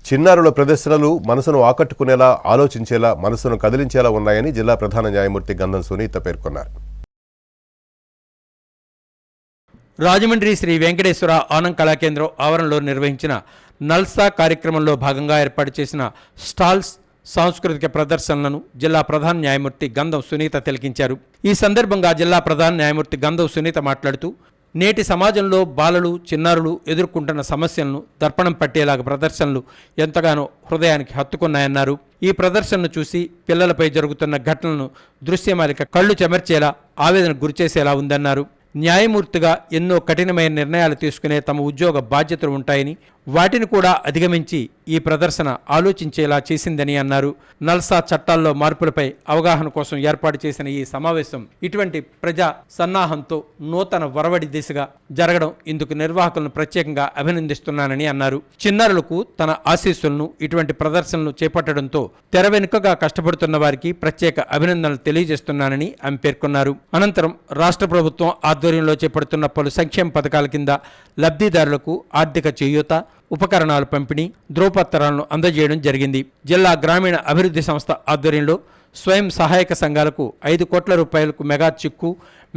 చిన్నారుల ప్రదర్శనలు మనసును ఆకట్టుకునేలా, ఆలోచించేలా, మనసును కదిలించేలా ఉన్నాయని జిల్లా ప్రధాన న్యాయమూర్తి గంధం సునీత పేర్కొన్నారు. రాజమండ్రి శ్రీ వెంకటేశ్వర ఆనంద్ కళాకేంద్రం ఆవరణలో నిర్వహించిన నల్సా కార్యక్రమంలో భాగంగా ఏర్పాటు చేసిన స్టాల్స్, సాంస్కృతిక ప్రదర్శనలను జిల్లా ప్రధాన న్యాయమూర్తి గంధం సునీత తిలకించారు. ఈ సందర్భంగా జిల్లా ప్రధాన న్యాయమూర్తి గంధం సునీత మాట్లాడుతూ, నేటి సమాజంలో బాలలు, చిన్నారులు ఎదుర్కొంటున్న సమస్యలను దర్పణం పట్టేలాగా ప్రదర్శనలు ఎంతగానో హృదయానికి హత్తుకున్నాయన్నారు. ఈ ప్రదర్శనను చూసి పిల్లలపై జరుగుతున్న ఘటనలను దృశ్యమాలిక కళ్లు చెమర్చేలా, ఆవేదనకు గురిచేసేలా ఉందన్నారు. న్యాయమూర్తిగా ఎన్నో కఠినమైన నిర్ణయాలు తీసుకునే తమ ఉద్యోగ బాధ్యతలు ఉంటాయని, వాటిని కూడా అధిగమించి ఈ ప్రదర్శన ఆలోచించేలా చేసిందని అన్నారు. నల్సా చట్టాల్లో మార్పులపై అవగాహన కోసం ఏర్పాటు చేసిన ఈ సమావేశం ఇటువంటి ప్రజా సన్నాహంతో నూతన వరవడి దిశగా జరగడం ఇందుకు నిర్వాహకులను ప్రత్యేకంగా అభినందిస్తున్నానని అన్నారు. చిన్నారులకు తన ఆశీస్సులను ఇటువంటి ప్రదర్శనలు చేపట్టడంతో తెర వెనుకగా కష్టపడుతున్న వారికి ప్రత్యేక అభినందనలు తెలియజేస్తున్నానని ఆమె పేర్కొన్నారు. అనంతరం రాష్ట్ర ప్రభుత్వం ఆధ్వర్యంలో చేపడుతున్న పలు సంక్షేమ పథకాల కింద లబ్ధిదారులకు ఆర్థిక చేయూత, ఉపకరణాలు పంపిణీ, ధ్రువపత్రాలను అందజేయడం జరిగింది. జిల్లా గ్రామీణ అభివృద్ధి సంస్థ ఆధ్వర్యంలో స్వయం సహాయక సంఘాలకు 5 కోట్ల రూపాయలకు మెగా చెక్కు,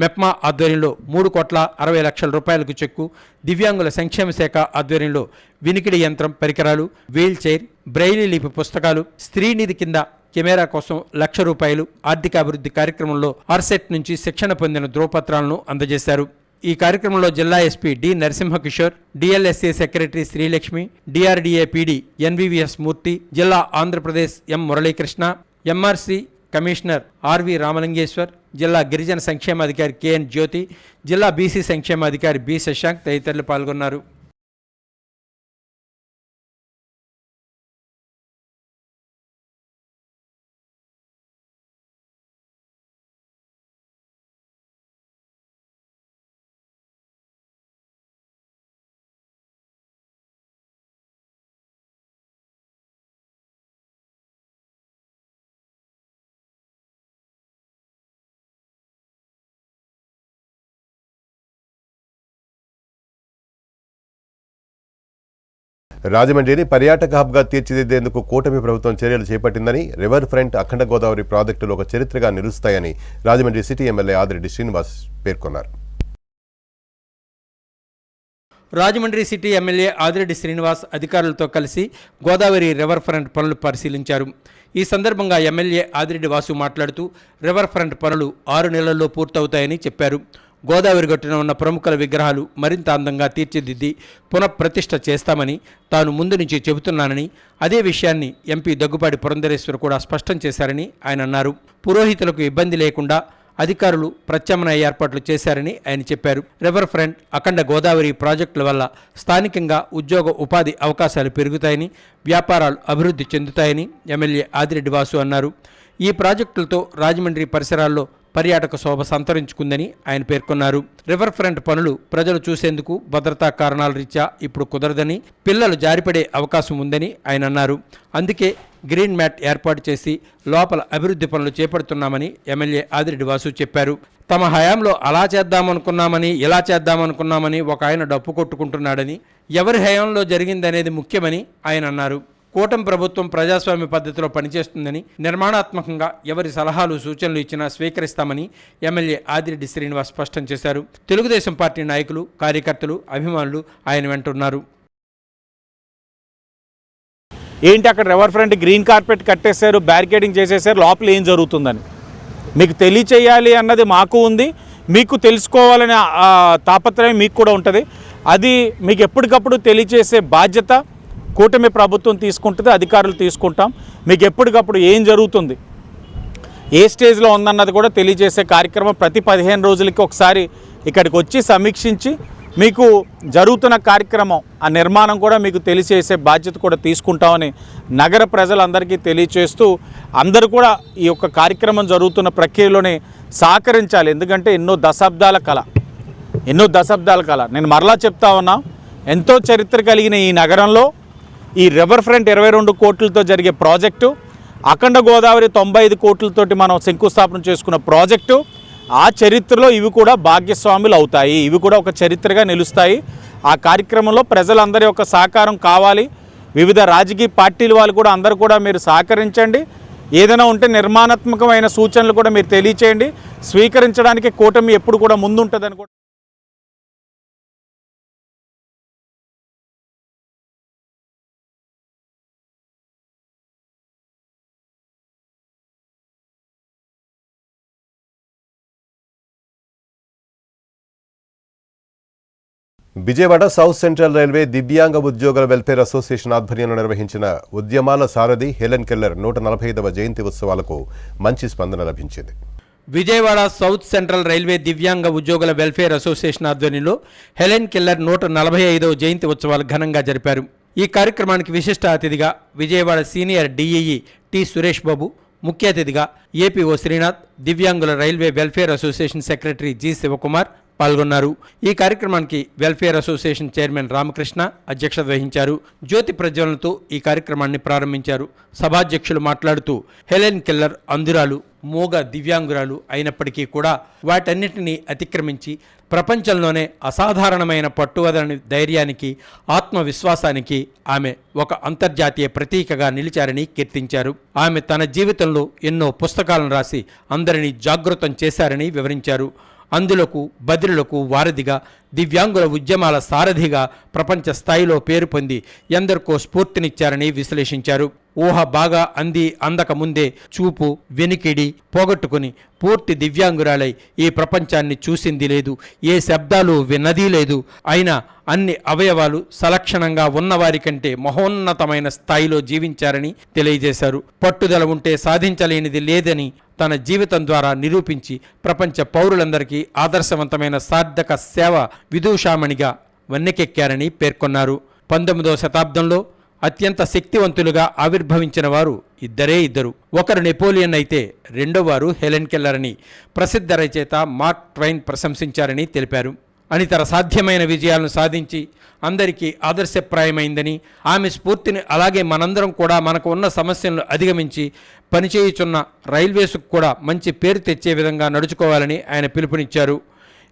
మెప్మా ఆధ్వర్యంలో 3,60,00,000 చెక్కు, దివ్యాంగుల సంక్షేమ శాఖ ఆధ్వర్యంలో వినికిడి యంత్రం పరికరాలు, వీల్ చైర్, బ్రెయిలీ లిపి పుస్తకాలు, స్త్రీనిధి కింద కెమెరా కోసం ₹1,00,000 ఆర్థికాభివృద్ధి కార్యక్రమంలో ఆర్సెట్ నుంచి శిక్షణ పొందిన ధ్రువపత్రాలను అందజేశారు. ఈ కార్యక్రమంలో జిల్లా SP D Narasimhakishore, DLSA secretary Srilakshmi, DRDA PD N V V S Murthy, జిల్లా Andhra Pradesh M Muralikrishna, MRC commissioner RV Ramalingeswar, జిల్లా గిరిజన సంక్షేమాధికారి కెఎన్ జ్యోతి, జిల్లా బీసీ సంక్షేమాధికారి బి శశాంక్ తదితరులు పాల్గొన్నారు. రాజమండ్రిని పర్యాటక హబ్గా తీర్చిదిద్దేందుకు కూటమి ప్రభుత్వం చర్యలు చేపట్టిందని, రివర్ ఫ్రంట్, అఖండ గోదావరి ప్రాజెక్టులు ఒక చరిత్రగా నిలుస్తాయని రాజమండ్రి సిటీ ఎమ్మెల్యే ఆదిరెడ్డి శ్రీనివాస్ పేర్కొన్నారు. రాజమండ్రి సిటీ ఎమ్మెల్యే ఆదిరెడ్డి శ్రీనివాస్ అధికారులతో కలిసి గోదావరి రివర్ ఫ్రంట్ పనులు పరిశీలించారు. ఈ సందర్భంగా ఎమ్మెల్యే ఆదిరెడ్డి వాసు మాట్లాడుతూ, రివర్ ఫ్రంట్ పనులు 6 నెలల్లో పూర్తవుతాయని చెప్పారు. గోదావరి గట్టున ఉన్న ప్రముఖుల విగ్రహాలు మరింత అందంగా తీర్చిదిద్ది పునఃప్రతిష్ఠ చేస్తామని తాను ముందు నుంచి చెబుతున్నానని, అదే విషయాన్ని ఎంపీ దగ్గుపాటి పురంధరేశ్వర్ కూడా స్పష్టం చేశారని ఆయన అన్నారు. పురోహితులకు ఇబ్బంది లేకుండా అధికారులు ప్రత్యామ్నాయ ఏర్పాట్లు చేశారని ఆయన చెప్పారు. రివర్ ఫ్రంట్, అఖండ గోదావరి ప్రాజెక్టుల వల్ల స్థానికంగా ఉద్యోగ ఉపాధి అవకాశాలు పెరుగుతాయని, వ్యాపారాలు అభివృద్ధి చెందుతాయని ఎమ్మెల్యే ఆదిరెడ్డి వాసు అన్నారు. ఈ ప్రాజెక్టులతో రాజమండ్రి పరిసరాల్లో పర్యాటక శోభ సంతరించుకుందని ఆయన పేర్కొన్నారు. రివర్ ఫ్రంట్ పనులు ప్రజలు చూసేందుకు భద్రతా కారణాల రీత్యా ఇప్పుడు కుదరదని, పిల్లలు జారిపడే అవకాశం ఉందని ఆయన అన్నారు. అందుకే గ్రీన్ మ్యాట్ ఏర్పాటు చేసి లోపల అభివృద్ధి పనులు చేపడుతున్నామని ఎమ్మెల్యే ఆదిరెడ్డి వాసు చెప్పారు. తమ హయాంలో అలా చేద్దామనుకున్నామని, ఇలా చేద్దామనుకున్నామని ఒక ఆయన డప్పు కొట్టుకుంటున్నాడని, ఎవరి హయాంలో జరిగిందనేది ముఖ్యమని ఆయన అన్నారు. కూటమి ప్రభుత్వం ప్రజాస్వామ్య పద్ధతిలో పనిచేస్తుందని, నిర్మాణాత్మకంగా ఎవరి సలహాలు, సూచనలు ఇచ్చినా స్వీకరిస్తామని ఎమ్మెల్యే ఆదిరెడ్డి శ్రీనివాస్ స్పష్టం చేశారు. తెలుగుదేశం పార్టీ నాయకులు, కార్యకర్తలు, అభిమానులు ఆయన వెంటున్నారు. ఏంటి అక్కడ రివర్ ఫ్రంట్ గ్రీన్ కార్పెట్ కట్టేశారు, బ్యారికేడింగ్ చేసేసారు, లోపల ఏం జరుగుతుందని మీకు తెలియచేయాలి అన్నది మాకు ఉంది. మీకు తెలుసుకోవాలనే తాపత్రయం మీకు కూడా ఉంటుంది. అది మీకు ఎప్పటికప్పుడు తెలియచేసే బాధ్యత కూటమి ప్రభుత్వం తీసుకుంటుంది, అధికారులు తీసుకుంటాం. మీకు ఎప్పటికప్పుడు ఏం జరుగుతుంది, ఏ స్టేజ్లో ఉందన్నది కూడా తెలియజేసే కార్యక్రమం ప్రతి 15 రోజులకి ఒకసారి ఇక్కడికి వచ్చి సమీక్షించి మీకు జరుగుతున్న కార్యక్రమం, ఆ నిర్మాణం కూడా మీకు తెలియజేసే బాధ్యత కూడా తీసుకుంటామని నగర ప్రజలందరికీ తెలియచేస్తూ, అందరూ కూడా ఈ యొక్క కార్యక్రమం జరుగుతున్న ప్రక్రియలోనే సహకరించాలి. ఎందుకంటే ఎన్నో దశాబ్దాల కళ నేను మరలా చెప్తా ఉన్నా, ఎంతో చరిత్ర కలిగిన ఈ నగరంలో ఈ రివర్ ఫ్రంట్ 22 కోట్లతో జరిగే ప్రాజెక్టు, అఖండ గోదావరి 95 కోట్లతోటి మనం శంకుస్థాపన చేసుకున్న ప్రాజెక్టు, ఆ చరిత్రలో ఇవి కూడా భాగ్యస్వాములు అవుతాయి. ఇవి కూడా ఒక చరిత్రగా నిలుస్తాయి. ఆ కార్యక్రమంలో ప్రజలందరి యొక్క సహకారం కావాలి. వివిధ రాజకీయ పార్టీల వాళ్ళు కూడా అందరూ కూడా మీరు సహకరించండి. ఏదైనా ఉంటే నిర్మాణాత్మకమైన సూచనలు కూడా మీరు తెలియచేయండి. స్వీకరించడానికి కూటమి ఎప్పుడు కూడా ముందుంటుందని కూడా విజయవాడ సౌత్ సెంట్రల్ రైల్వే దివ్యాంగ ఉద్యోగుల వెల్ఫేర్ అసోసియేషన్ ఆధ్వర్యంలో నిర్వహించిన ఉద్యమాల సారథి హెలెన్ కెల్లర్ 145వ జయంతి ఉత్సవాలకు మంచి స్పందన లభించింది. విజయవాడ సౌత్ సెంట్రల్ రైల్వే దివ్యాంగ ఉద్యోగుల వెల్ఫేర్ అసోసియేషన్ ఆధ్వర్యంలో హెలెన్ కెల్లర్ 145వ జయంతి ఉత్సవాలు ఘనంగా జరిపారు. ఈ కార్యక్రమానికి విశిష్ట అతిథిగా Vijayawada senior DEE T Suresh Babu, ముఖ్య అతిథిగా ఏపీఓ శ్రీనాథ్, దివ్యాంగుల railway welfare association secretary G Sivakumar పాల్గొన్నారు. ఈ కార్యక్రమానికి వెల్ఫేర్ అసోసియేషన్ చైర్మన్ రామకృష్ణ అధ్యక్షత వహించారు. జ్యోతి ప్రజ్వలనతో ఈ కార్యక్రమాన్ని ప్రారంభించారు. సభాధ్యక్షులు మాట్లాడుతూ హెలెన్ కెల్లర్ అంధురాలు, మూగ దివ్యాంగురాలు అయినప్పటికీ కూడా వాటన్నిటినీ అతిక్రమించి ప్రపంచంలోనే అసాధారణమైన పట్టువదలని ధైర్యానికి, ఆత్మవిశ్వాసానికి ఆమె ఒక అంతర్జాతీయ ప్రతీకగా నిలిచారని కీర్తించారు. ఆమె తన జీవితంలో ఎన్నో పుస్తకాలను రాసి అందరినీ జాగృతం చేశారని వివరించారు. అందులకు బదిరులకు వారధిగా, దివ్యాంగుల ఉద్యమాల సారథిగా ప్రపంచ స్థాయిలో పేరు పొంది ఎందరికో స్ఫూర్తినిచ్చారని విశ్లేషించారు. ఊహ బాగా అందక ముందే చూపు, వెనికిడి పోగొట్టుకుని పూర్తి దివ్యాంగురాలై ఈ ప్రపంచాన్ని చూసింది లేదు, ఏ శబ్దాలు విన్నది లేదు. అయినా అన్ని అవయవాలు సలక్షణంగా ఉన్నవారి కంటే మహోన్నతమైన స్థాయిలో జీవించారని తెలియజేశారు. పట్టుదల ఉంటే సాధించలేనిది లేదని తన జీవితం ద్వారా నిరూపించి ప్రపంచ పౌరులందరికీ ఆదర్శవంతమైన సార్థక సేవ విదూషామణిగా వన్నెకెక్కారని పేర్కొన్నారు. 19వ శతాబ్దంలో అత్యంత శక్తివంతులుగా ఆవిర్భవించిన వారు ఇద్దరు. ఒకరు నెపోలియన్ అయితే రెండోవారు హెలెన్ కెల్లర్ అని ప్రసిద్ధ రచయిత మార్క్ ట్వైన్ ప్రశంసించారని తెలిపారు. అనితర సాధ్యమైన విజయాలను సాధించి అందరికీ ఆదర్శప్రాయమైందని, ఆమె స్ఫూర్తిని అలాగే మనందరం కూడా మనకు ఉన్న సమస్యలను అధిగమించి పనిచేయుచున్న రైల్వేస్కు కూడా మంచి పేరు తెచ్చే విధంగా నడుచుకోవాలని ఆయన పిలుపునిచ్చారు.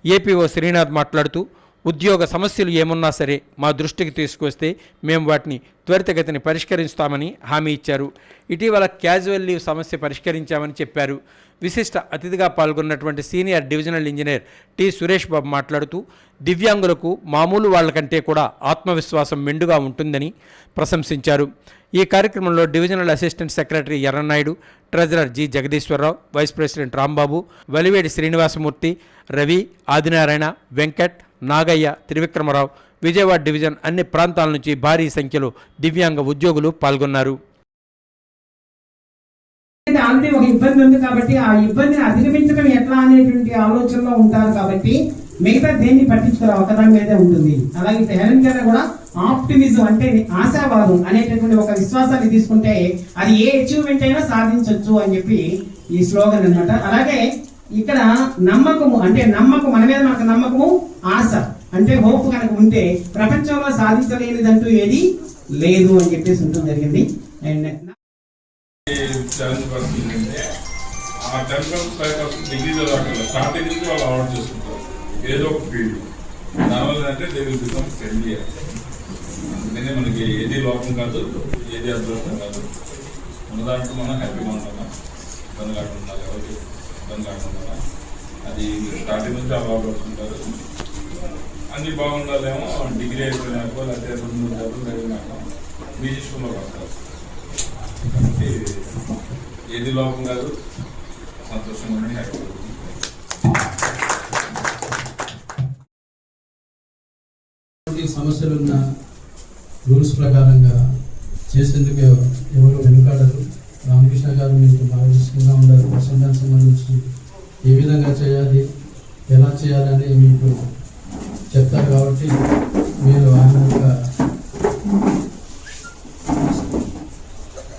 ఏపీఓ శ్రీనాథ్ మాట్లాడుతూ, ఉద్యోగ సమస్యలు ఏమున్నా సరే మా దృష్టికి తీసుకొస్తే మేము వాటిని త్వరితగతిని పరిష్కరిస్తామని హామీ ఇచ్చారు. ఇటీవల క్యాజువల్ లీవ్ సమస్య పరిష్కరించామని చెప్పారు. విశిష్ట అతిథిగా పాల్గొన్నటువంటి senior divisional engineer T Suresh Babu మాట్లాడుతూ, దివ్యాంగులకు మామూలు వాళ్ళకంటే కూడా ఆత్మవిశ్వాసం మెండుగా ఉంటుందని ప్రశంసించారు. ఈ కార్యక్రమంలో divisional assistant secretary Erranaidu, treasurer G Jagadeeswararao, vice president Rambabu, Valivedi Srinivasamurthy, Ravi, Adinarayana, Venkat, Nagaiah, Trivikramarao, Vijayawada division అన్ని ప్రాంతాల నుంచి భారీ సంఖ్యలో దివ్యాంగ ఉద్యోగులు పాల్గొన్నారు. ఆల్రెడీ ఒక ఇబ్బంది ఉంది కాబట్టి ఆ ఇబ్బందిని అధిగమించడం ఎట్లా అనేటువంటి ఆలోచనలో ఉంటారు కాబట్టి మిగతా దేన్ని పట్టించుకోరు, ఒకదాని మీదే ఉంటుంది. అలాగే హెలెన్ కెల్లర్ కూడా ఆప్టిమిజం అంటే ఆశావాదం అనేటటువంటి ఒక విశ్వాసాన్ని తీసుకుంటే అది ఏ అచీవ్మెంట్ అయినా సాధించవచ్చు అని చెప్పి ఈ స్లోగన్ అన్నమాట. అలాగే ఇక్కడ నమ్మకము అంటే నమ్మకం, మన మీద మనకు నమ్మకము, ఆశ అంటే హోప్ కనుక ఉంటే ప్రపంచంలో సాధించలేనిదంటూ ఏది లేదు అని చెప్పేసి ఉంటుంది జరిగింది. అండ్ ఆ 10% డిగ్రీ చదవకుండా స్టార్టింగ్ నుంచి వాళ్ళు అవాయిడ్ చేసుకుంటారు ఏదో ఒక ఫీల్డ్. దానివల్ల అంటే దే విల్ బికమ్ ఫ్రెండ్లీ. అందుకనే మనకి ఏది లోపం కాదు, ఏది అదృష్టం కాదు. ఉన్న దాంట్లో మనం హ్యాపీగా ఉండాలా, ఇబ్బంది కాకుండా ఉండాలి, ఎవరికి ఇబ్బంది కాకుండా. అది స్టార్టింగ్ నుంచి అలవాటు పడుతుంటారు. అన్నీ బాగుండాలేమో డిగ్రీ అయిపోయినాకో లేకపోతే 2-3 డబ్బులు అయినాక మ్యూజిషియంలోకి వస్తారు. కాబట్టి ఏది లోపం కాదు, సంతోషంగా ఉండి హ్యాపీగా ఉంటుంది. సమస్యలున్న రూల్స్ ప్రకారంగా చేసేందుకు ఎవరు వెనుకాడరు. రామకృష్ణ గారు మీకు మార్గదర్శకంగా ఉండాలి. వసంతానికి సంబంధించి ఏ విధంగా చేయాలి, ఎలా చేయాలని మీకు చెప్తారు. కాబట్టి మీరు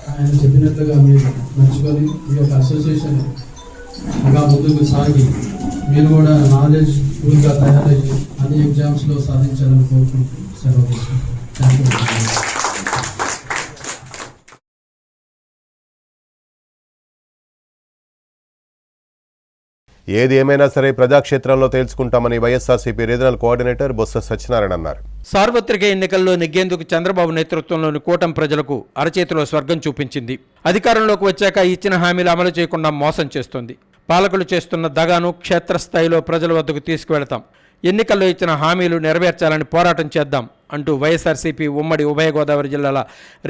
ఆయన చెప్పినట్లుగా మీరు నడుచుకొని మీ యొక్క అసోసియేషన్ ఇంకా ముందుకు సాగి మీరు కూడా నాలెడ్జ్ ఫుల్గా తయారయ్యి అన్ని ఎగ్జామ్స్లో సాధించాలని కోరుకుంటూ సెలవు తీసుకుంటాం. Thank you. ఏది ఏమైనా సరే ప్రజాక్షేత్రంలో తేల్చుకుంటామని వైఎస్ఆర్సీపీ రీజనల్ కోఆర్డినేటర్ బొత్స సత్యనారాయణ అన్నారు. సార్వత్రిక ఎన్నికల్లో నెగ్గేందుకు చంద్రబాబు నేతృత్వంలోని కూటమి ప్రజలకు అరచేతిలో స్వర్గం చూపించింది. అధికారంలోకి వచ్చాక ఇచ్చిన హామీలు అమలు చేయకుండా మోసం చేస్తోంది. పాలకులు చేస్తున్న దగాను క్షేత్రస్థాయిలో ప్రజల వద్దకు తీసుకువెళతాం. ఎన్నికల్లో ఇచ్చిన హామీలు నెరవేర్చాలని పోరాటం చేద్దాం అంటూ వైఎస్ఆర్సీపీ ఉమ్మడి ఉభయ గోదావరి జిల్లాల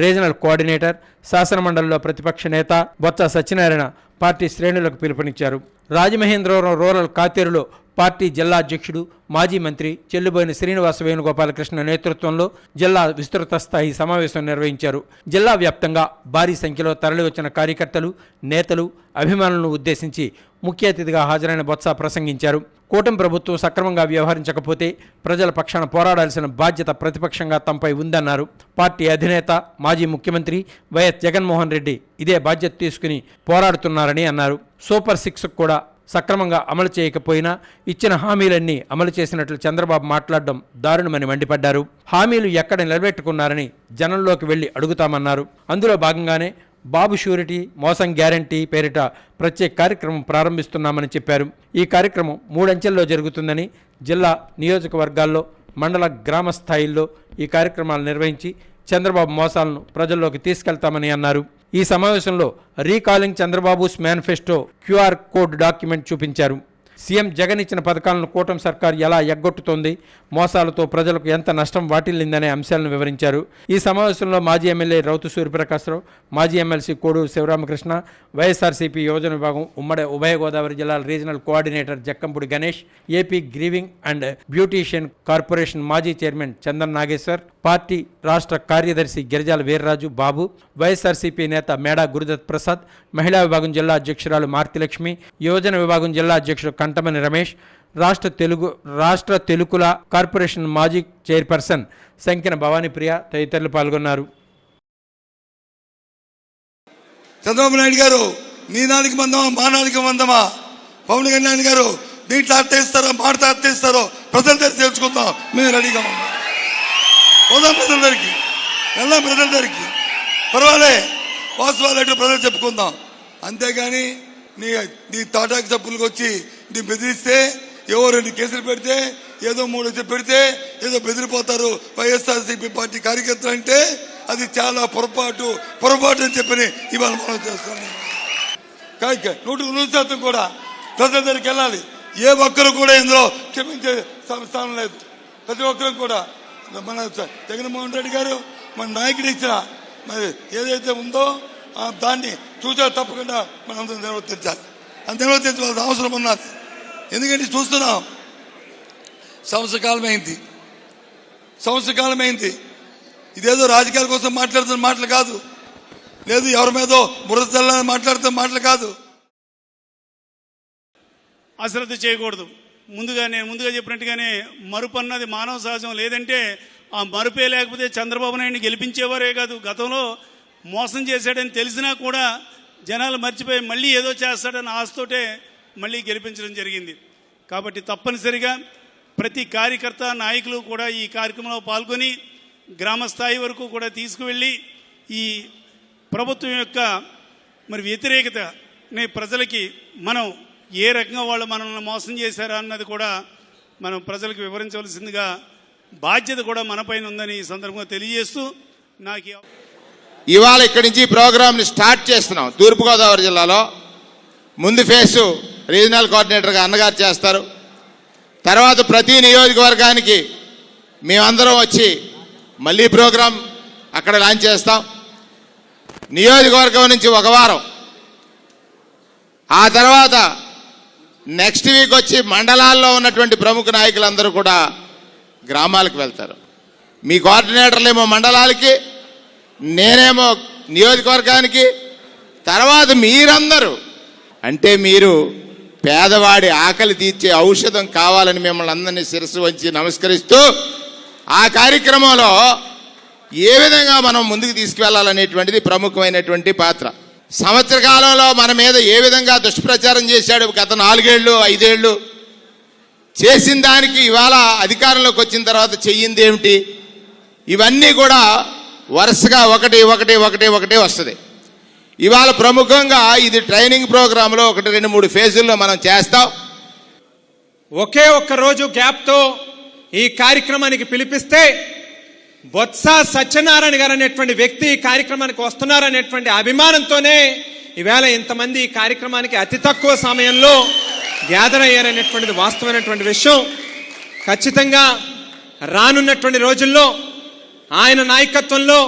రీజనల్ కోఆర్డినేటర్, శాసనమండలిలో ప్రతిపక్ష నేత బొత్స సత్యనారాయణ పార్టీ శ్రేణులకు పిలుపునిచ్చారు. రాజమహేంద్రవరం రూరల్ కాతేరులో పార్టీ జిల్లా అధ్యక్షుడు, మాజీ మంత్రి చెల్లుబోయిన శ్రీనివాస వేణుగోపాలకృష్ణ నేతృత్వంలో జిల్లా విస్తృత స్థాయి సమావేశం నిర్వహించారు. జిల్లా వ్యాప్తంగా భారీ సంఖ్యలో తరలివచ్చిన కార్యకర్తలు, నేతలు, అభిమానులను ఉద్దేశించి ముఖ్య అతిథిగా హాజరైన బొత్స ప్రసంగించారు. కూటమి ప్రభుత్వం సక్రమంగా వ్యవహరించకపోతే ప్రజల పక్షాన పోరాడాల్సిన బాధ్యత ప్రతిపక్షంగా తమపై ఉందన్నారు. పార్టీ అధినేత, మాజీ ముఖ్యమంత్రి వైఎస్ జగన్మోహన్ రెడ్డి ఇదే బాధ్యత తీసుకుని పోరాడుతున్నారని అన్నారు. సూపర్ 6 కూడా సక్రమంగా అమలు చేయకపోయినా ఇచ్చిన హామీలన్నీ అమలు చేసినట్లు చంద్రబాబు మాట్లాడడం దారుణమని మండిపడ్డారు. హామీలు ఎక్కడ నిలబెట్టుకున్నారని జనంలోకి వెళ్లి అడుగుతామన్నారు. అందులో భాగంగానే బాబు షూరిటీ, మోసం గ్యారంటీ పేరిట ప్రత్యేక కార్యక్రమం ప్రారంభిస్తున్నామని చెప్పారు. ఈ కార్యక్రమం 3 అంచెల్లో జరుగుతుందని, జిల్లా, నియోజకవర్గాల్లో, మండల, గ్రామ స్థాయిల్లో ఈ కార్యక్రమాలు నిర్వహించి చంద్రబాబు మోసాలను ప్రజల్లోకి తీసుకెళ్తామని అన్నారు. ఈ సమావేశంలో recalling Chandrababu's manifesto QR code document చూపించారు. సీఎం జగన్ ఇచ్చిన పథకాలను కూటమి సర్కార్ ఎలా ఎగ్గొట్టుతోంది, మోసాలతో ప్రజలకు ఎంత నష్టం వాటిల్లిందనే అంశాలను వివరించారు. ఈ సమావేశంలో మాజీ ఎమ్మెల్యే రౌతు సూర్యప్రకాశ్రావు, మాజీ ఎమ్మెల్సీ కోడూరు శివరామకృష్ణ, వైఎస్ఆర్సీపీ యోజన విభాగం ఉమ్మడి ఉభయ గోదావరి జిల్లాల regional coordinator Jakkampudi Ganesh, AP grieving and beautician corporation మాజీ చైర్మన్ చందన్ నాగేశ్వర్, పార్టీ రాష్ట్ర కార్యదర్శి గిరిజాల వీర్రాజు బాబు, వైఎస్ఆర్సీపీ నేత మేడా గురుదత్ ప్రసాద్, మహిళా విభాగం జిల్లా అధ్యక్షురాలు మార్తిలక్ష్మి, యోజన విభాగం జిల్లా అధ్యక్షుడు కంటమని రమేష్, రాష్ట్ర తెలుగుల కార్పొరేషన్ మాజీ చైర్పర్సన్ సంకిన భవానీప్రియ తదితరులు పాల్గొన్నారు. చంద్రబాబు నాయుడు గారు, నీ నాలుగు మందమా మా నాలుగు మందమా? పవన్ కళ్యాణ్ గారు, దీంట్లో అర్థిస్తారో మాట అర్థిస్తారో ప్రజల దగ్గర తెలుసుకుందాం. మేము రెడీగా ఉన్నాం. పోదాం ప్రజల దగ్గరికి, వెళ్దాం ప్రజల దగ్గరికి. పర్వాలే, వాస్తవాలు ప్రజలు చెప్పుకుందాం. అంతేగాని నీ తాటాకి చెప్పులకు వచ్చి నీ బెదిరిస్తే, ఏవో 2 కేసులు పెడితే, ఏదో 3 పెడితే ఏదో బెదిరిపోతారు వైఎస్ఆర్సీపీ పార్టీ కార్యకర్తలు అంటే అది చాలా పొరపాటు అని చెప్పని ఇవాళ మనం చేస్తాం. 100% కూడా ప్రజల దగ్గరికి వెళ్ళాలి. ఏ ఒక్కరు కూడా ఇందులో క్షమించే స్థానం లేదు. ప్రతి ఒక్కరు కూడా మన జగన్మోహన్ రెడ్డి గారు మన నాయకుడు ఇచ్చిన మరి ఏదైతే ఉందో దాన్ని చూసా తప్పకుండా మనం నిర్వర్తించాలి. అది నిర్వర్తించవలసిన అవసరం ఉన్నది. ఎందుకంటే చూస్తున్నాం, సంవత్సర కాలమైంది. ఇదేదో రాజకీయాల కోసం మాట్లాడుతున్న మాటలు కాదు, లేదు ఎవరి మీదో బురద చల్లని మాట్లాడుతున్న మాటలు కాదు. అశ్రద్ధ చేయకూడదు. నేను ముందుగా చెప్పినట్టుగానే మరుపు అన్నది మానవ సహజం. లేదంటే ఆ మరుపే లేకపోతే చంద్రబాబు నాయుడిని గెలిపించేవారే కాదు. గతంలో మోసం చేశాడని తెలిసినా కూడా జనాలు మర్చిపోయి మళ్ళీ ఏదో చేస్తాడని ఆశతోటే మళ్ళీ గెలిపించడం జరిగింది. కాబట్టి తప్పనిసరిగా ప్రతి కార్యకర్త, నాయకులు కూడా ఈ కార్యక్రమంలో పాల్గొని గ్రామ స్థాయి వరకు కూడా తీసుకువెళ్ళి ఈ ప్రభుత్వం యొక్క మరి వ్యతిరేకతని ప్రజలకి మనం ఏ రకంగా వాళ్ళు మనల్ని మోసం చేశారా అన్నది కూడా మనం ప్రజలకు వివరించవలసిందిగా బాధ్యత కూడా మనపైన ఉందని ఈ సందర్భంగా తెలియజేస్తూ ఇవాళ ఇక్కడి నుంచి ప్రోగ్రామ్ని స్టార్ట్ చేస్తున్నాం. తూర్పుగోదావరి జిల్లాలో ముందు ఫేసు రీజనల్ కోఆర్డినేటర్గా అన్నగారు చేస్తారు. తర్వాత ప్రతి నియోజకవర్గానికి మేమందరం వచ్చి మళ్ళీ ప్రోగ్రాం అక్కడ లాంచ్ చేస్తాం. నియోజకవర్గం నుంచి 1 వారం, ఆ తర్వాత నెక్స్ట్ వీక్ వచ్చి మండలాల్లో ఉన్నటువంటి ప్రముఖ నాయకులందరూ కూడా గ్రామాలకు వెళ్తారు. మీ కోఆర్డినేటర్లేమో మండలాలకి, నేనేమో నియోజకవర్గానికి. తర్వాత మీరందరూ అంటే మీరు పేదవాడి ఆకలి తీర్చే ఔషధం కావాలని మిమ్మల్ని అందరినీ శిరస్సు వంచి నమస్కరిస్తూ ఆ కార్యక్రమంలో ఏ విధంగా మనం ముందుకు తీసుకువెళ్ళాలనేటువంటిది ప్రముఖమైనటువంటి పాత్ర. సంవత్సర కాలంలో మన మీద ఏ విధంగా దుష్ప్రచారం చేశాడు గత 4 ఏళ్ళు 5 ఏళ్ళు చేసిన దానికి ఇవాళ అధికారంలోకి వచ్చిన తర్వాత చెయ్యింది ఏమిటి, ఇవన్నీ కూడా వరుసగా ఒకటి వస్తుంది. ఇవాళ ప్రముఖంగా ఇది ట్రైనింగ్ ప్రోగ్రాంలో 1, 2, 3 ఫేజుల్లో మనం చేస్తాం. ఒకే ఒక్క రోజు గ్యాప్తో ఈ కార్యక్రమానికి పిలిపిస్తే బొత్స సత్యనారాయణ గారు అనేటువంటి వ్యక్తి ఈ కార్యక్రమానికి వస్తున్నారనేటువంటి అభిమానంతోనే ఈవేళ ఇంతమంది ఈ కార్యక్రమానికి అతి తక్కువ సమయంలో గ్యాదర్ అయ్యారనేటువంటిది వాస్తవమైనటువంటి విషయం. ఖచ్చితంగా రానున్నటువంటి రోజుల్లో ఆయన నాయకత్వంలో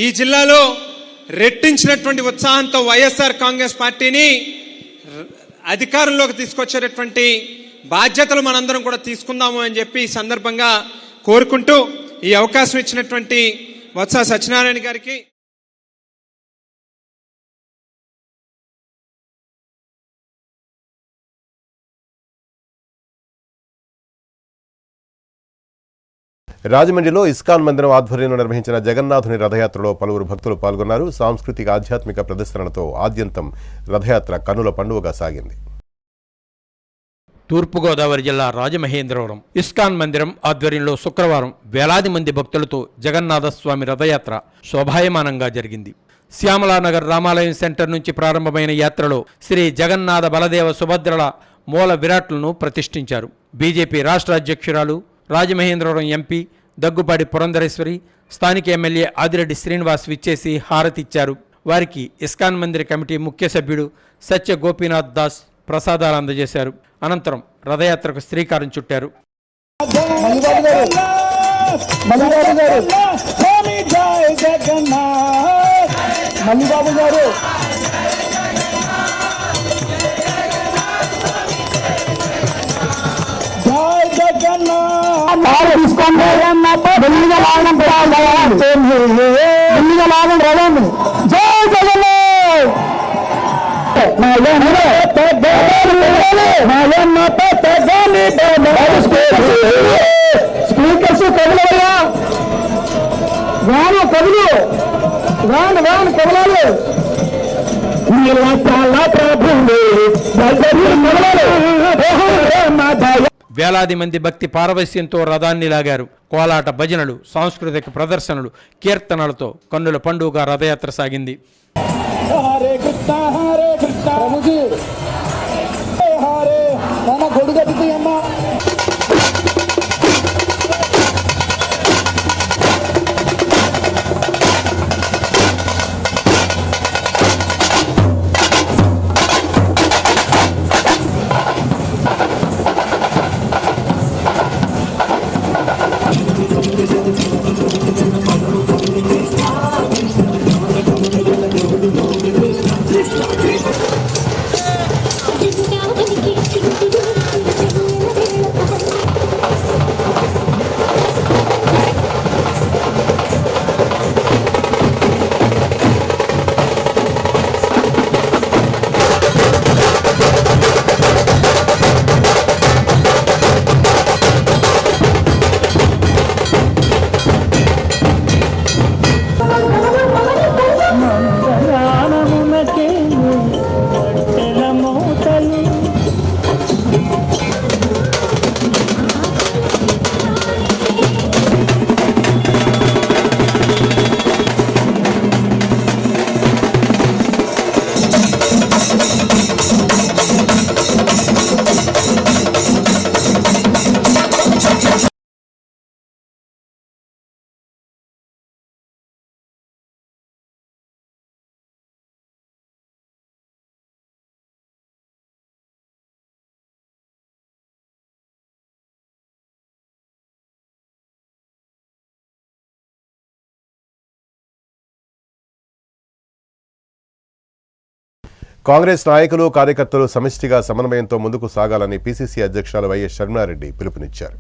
ఈ జిల్లాలో రెట్టించినటువంటి ఉత్సాహంతో వైఎస్ఆర్ కాంగ్రెస్ పార్టీని అధికారంలోకి తీసుకొచ్చేటటువంటి బాధ్యతలు మనందరం కూడా తీసుకుందాము అని చెప్పి ఈ సందర్భంగా కోరుకుంటూ ఈ అవకాశం ఇచ్చినటువంటి బొత్స సత్యనారాయణ గారికి రాజమండ్రిలో ఇస్కాన్ మందిరం ఆధ్వర్యంలో నిర్వహించిన జగన్నాథుని రథయాత్రలో పలువురు భక్తులు పాల్గొన్నారు. సాంస్కృతిక ఆధ్యాత్మిక ప్రదర్శనలతో ఆద్యంతం రథయాత్ర కన్నుల పండుగగా సాగింది. తూర్పుగోదావరి జిల్లా రాజమహేంద్రవరం ఇస్కాన్ మందిరం ఆధ్వర్యంలో శుక్రవారం వేలాది మంది భక్తులతో జగన్నాథస్వామి రథయాత్ర శోభాయమానంగా జరిగింది. శ్యామలానగర్ రామాలయం సెంటర్ నుంచి ప్రారంభమైన యాత్రలో శ్రీ జగన్నాథ బలదేవ సుభద్రల మూల విరాట్లను ప్రతిష్ఠించారు. బీజేపీ రాష్ట్ర అధ్యక్షురాలు రాజమహేంద్రవరం ఎంపీ దగ్గుపాటి పురంధరేశ్వరి, స్థానిక ఎమ్మెల్యే ఆదిరెడ్డి శ్రీనివాస్ విచ్చేసి హారతిచ్చారు. వారికి ఇస్కాన్ మందిర కమిటీ ముఖ్య సభ్యుడు సత్య గోపీనాథ్ దాస్ ప్రసాదాలు అందజేశారు. అనంతరం రథయాత్రకు శ్రీకారం చుట్టారు. స్పీకర్స్ కదలవయ్యా, వాను కదులు, వాను కదలాలి. వేలాది మంది భక్తి పారవస్యంతో రథాన్ని లాగారు. కోలాట, భజనలు, సాంస్కృతిక ప్రదర్శనలు, కీర్తనలతో కన్నుల పండుగ రథయాత్ర సాగింది. హరే కృష్ణ ప్రభుజీ, హరే మన గొడుగతి అమ్మ. కాంగ్రెస్ నాయకులు, కార్యకర్తలు సమిష్టిగా సమన్వయంతో ముందుకు సాగాలని పీసీసీ అధ్యక్షురాలు వైఎస్ షర్మిలారెడ్డి పిలుపునిచ్చారు.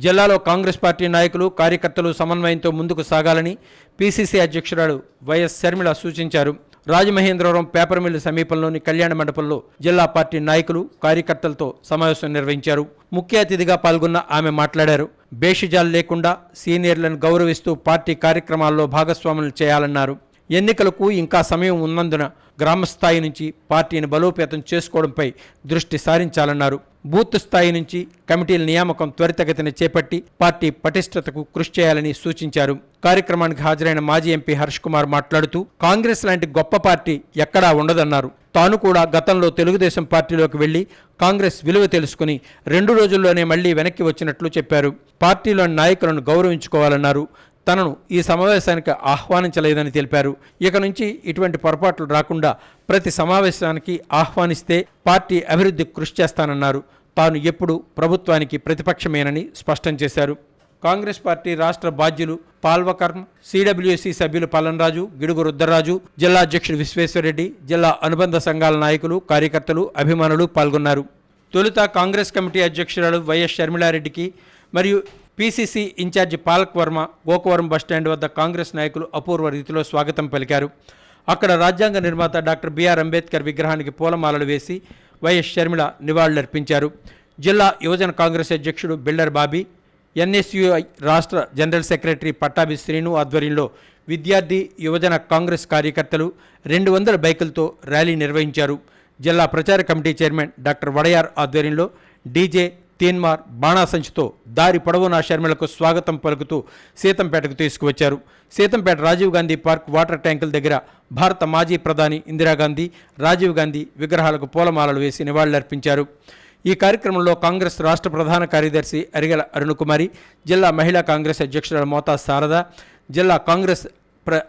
జిల్లాలో కాంగ్రెస్ పార్టీ నాయకులు, కార్యకర్తలు సమన్వయంతో ముందుకు సాగాలని పీసీసీ అధ్యక్షురాలు వైఎస్ షర్మిల సూచించారు. రాజమహేంద్రవరం పేపర్ మిల్లు సమీపంలోని కళ్యాణ మండపంలో జిల్లా పార్టీ నాయకులు, కార్యకర్తలతో సమావేశం నిర్వహించారు. ముఖ్య అతిథిగా పాల్గొన్న ఆమె మాట్లాడారు. భేషజాలు లేకుండా సీనియర్లను గౌరవిస్తూ పార్టీ కార్యక్రమాల్లో భాగస్వాములు చేయాలన్నారు. ఎన్నికలకు ఇంకా సమయం ఉన్నందున గ్రామస్థాయి నుంచి పార్టీని బలోపేతం చేసుకోవడంపై దృష్టి సారించాలన్నారు. బూత్ స్థాయి నుంచి కమిటీల నియామకం త్వరితగతిన చేపట్టి పార్టీ పటిష్టతకు కృషి చేయాలని సూచించారు. కార్యక్రమానికి హాజరైన మాజీ ఎంపీ హర్ష్ కుమార్ మాట్లాడుతూ కాంగ్రెస్ లాంటి గొప్ప పార్టీ ఎక్కడా ఉండదన్నారు. తాను కూడా గతంలో తెలుగుదేశం పార్టీలోకి వెళ్లి కాంగ్రెస్ విలువ తెలుసుకుని 2 రోజుల్లోనే మళ్లీ వెనక్కి వచ్చినట్లు చెప్పారు. పార్టీలోని నాయకులను గౌరవించుకోవాలన్నారు. తనను ఈ సమావేశానికి ఆహ్వానించలేదని తెలిపారు. ఇక నుంచి ఇటువంటి పొరపాట్లు రాకుండా ప్రతి సమావేశానికి ఆహ్వానిస్తే పార్టీ అభివృద్ధికి కృషి చేస్తానన్నారు. తాను ఎప్పుడూ ప్రభుత్వానికి ప్రతిపక్షమేనని స్పష్టం చేశారు. కాంగ్రెస్ పార్టీ రాష్ట్ర బాధ్యులు పాల్వకర్మ, సిడబ్ల్యూసి సభ్యులు పల్లనరాజు, గిడుగు రుద్రరాజు, జిల్లా అధ్యక్షుడు విశ్వేశ్వరరెడ్డి, జిల్లా అనుబంధ సంఘాల నాయకులు, కార్యకర్తలు, అభిమానులు పాల్గొన్నారు. తొలుత కాంగ్రెస్ కమిటీ అధ్యక్షురాలు వైఎస్ షర్మిలారెడ్డికి మరియు PCC incharge Palak Varma Gokavaram bus stand వద్ద కాంగ్రెస్ నాయకులు అపూర్వ రీతిలో స్వాగతం పలికారు. అక్కడ రాజ్యాంగ నిర్మాత డాక్టర్ బిఆర్ అంబేద్కర్ విగ్రహానికి పూలమాలలు వేసి వైఎస్ షర్మిల నివాళులర్పించారు. జిల్లా యువజన కాంగ్రెస్ అధ్యక్షుడు బిల్డర్ బాబీ, ఎన్ఎస్యుఐ రాష్ట్ర జనరల్ సెక్రటరీ పట్టాభి శ్రీను ఆధ్వర్యంలో విద్యార్థి యువజన కాంగ్రెస్ కార్యకర్తలు 200 బైకులతో ర్యాలీ నిర్వహించారు. జిల్లా ప్రచార కమిటీ చైర్మన్ డాక్టర్ వడయార్ ఆధ్వర్యంలో డీజే, తీన్మార్, బాణాసంచితో దారి పొడవునా షర్మిలకు స్వాగతం పలుకుతూ సీతంపేటకు తీసుకువచ్చారు. సీతంపేట రాజీవ్ గాంధీ పార్క్ వాటర్ ట్యాంకుల దగ్గర భారత మాజీ ప్రధాని ఇందిరాగాంధీ, రాజీవ్ గాంధీ విగ్రహాలకు పూలమాలలు వేసి నివాళులర్పించారు. ఈ కార్యక్రమంలో కాంగ్రెస్ రాష్ట్ర ప్రధాన కార్యదర్శి అరిగెల అరుణకుమారి, జిల్లా మహిళా కాంగ్రెస్ అధ్యక్షురాలు మోతా శారద, జిల్లా కాంగ్రెస్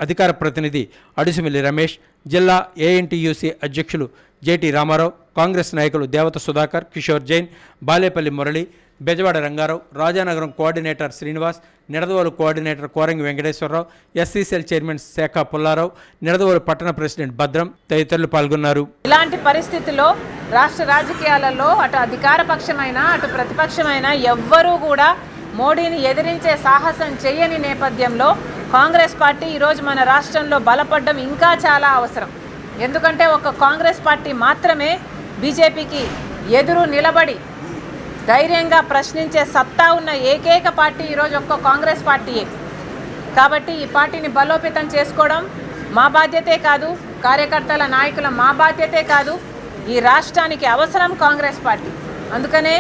అధికార ప్రతినిధి అడుసుమిల్లి రమేష్, జిల్లా ఏఎన్టీయూసీ అధ్యక్షులు జేటీ రామారావు, కాంగ్రెస్ నాయకులు Devatha Sudhakar, Kishore Jain, Balepalli Murali, Bezawada Rangarao, Rajanagaram coordinator Srinivas, Nidadavolu coordinator Korangi Venkateswararao, SCCL chairman శాఖ పుల్లారావు, నిడదవోలు పట్టణ ప్రెసిడెంట్ భద్రం తదితరులు పాల్గొన్నారు. ఇలాంటి పరిస్థితుల్లో రాష్ట్ర రాజకీయాలలో అటు అధికార పక్షమైన అటు ప్రతిపక్షమైన ఎవ్వరూ కూడా మోడీని ఎదిరించే సాహసం చేయని నేపథ్యంలో కాంగ్రెస్ పార్టీ ఈరోజు మన రాష్ట్రంలో బలపడడం ఇంకా చాలా అవసరం. ఎందుకంటే ఒక కాంగ్రెస్ పార్టీ మాత్రమే బీజేపీకి ఎదురు నిలబడి ధైర్యంగా ప్రశ్నించే సత్తా ఉన్న ఏకైక పార్టీ ఈరోజు ఒక్క కాంగ్రెస్ పార్టీయే. కాబట్టి ఈ పార్టీని బలోపేతం చేసుకోవడం మా బాధ్యతే కాదు, కార్యకర్తల నాయకుల మా బాధ్యతే కాదు, ఈ రాష్ట్రానికి అవసరం కాంగ్రెస్ పార్టీ. అందుకనే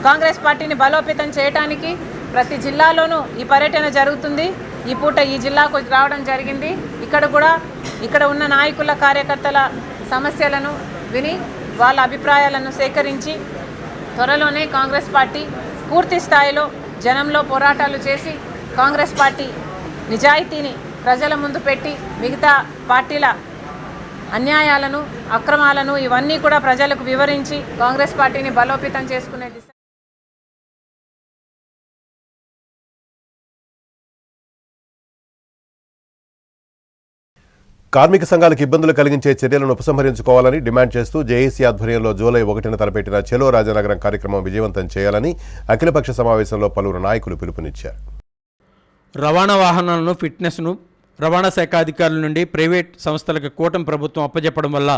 కాంగ్రెస్ పార్టీని బలోపేతం చేయడానికి ప్రతి జిల్లాలోనూ ఈ పర్యటన జరుగుతుంది. ఈ పూట ఈ జిల్లాకు రావడం జరిగింది. ఇక్కడ ఉన్న నాయకుల, కార్యకర్తల సమస్యలను విని వాళ్ళ అభిప్రాయాలను సేకరించి త్వరలోనే కాంగ్రెస్ పార్టీ పూర్తి స్థాయిలో జనంలో పోరాటాలు చేసి కాంగ్రెస్ పార్టీ నిజాయితీని ప్రజల ముందు పెట్టి మిగతా పార్టీల అన్యాయాలను, అక్రమాలను ఇవన్నీ కూడా ప్రజలకు వివరించి కాంగ్రెస్ పార్టీని బలోపేతం చేసుకునే దిశ. కార్మిక సంఘాలకు ఇబ్బందులు కలిగించే చర్యలను ఉపసంహరించుకోవాలని డిమాండ్ చేస్తూ జేఏసీ ఆధ్వర్యంలో జూలై 1న తలపెట్టిన చలో రాజానగరం కార్యక్రమం విజయవంతం చేయాలని అఖిలపక్ష సమావేశంలో పలువురు నాయకులు పిలుపునిచ్చారు. రవాణా వాహనాలను ఫిట్నెస్ను రవాణా శాఖ అధికారుల నుండి ప్రైవేట్ సంస్థలకు కూటమి ప్రభుత్వం అప్పజెప్పడం వల్ల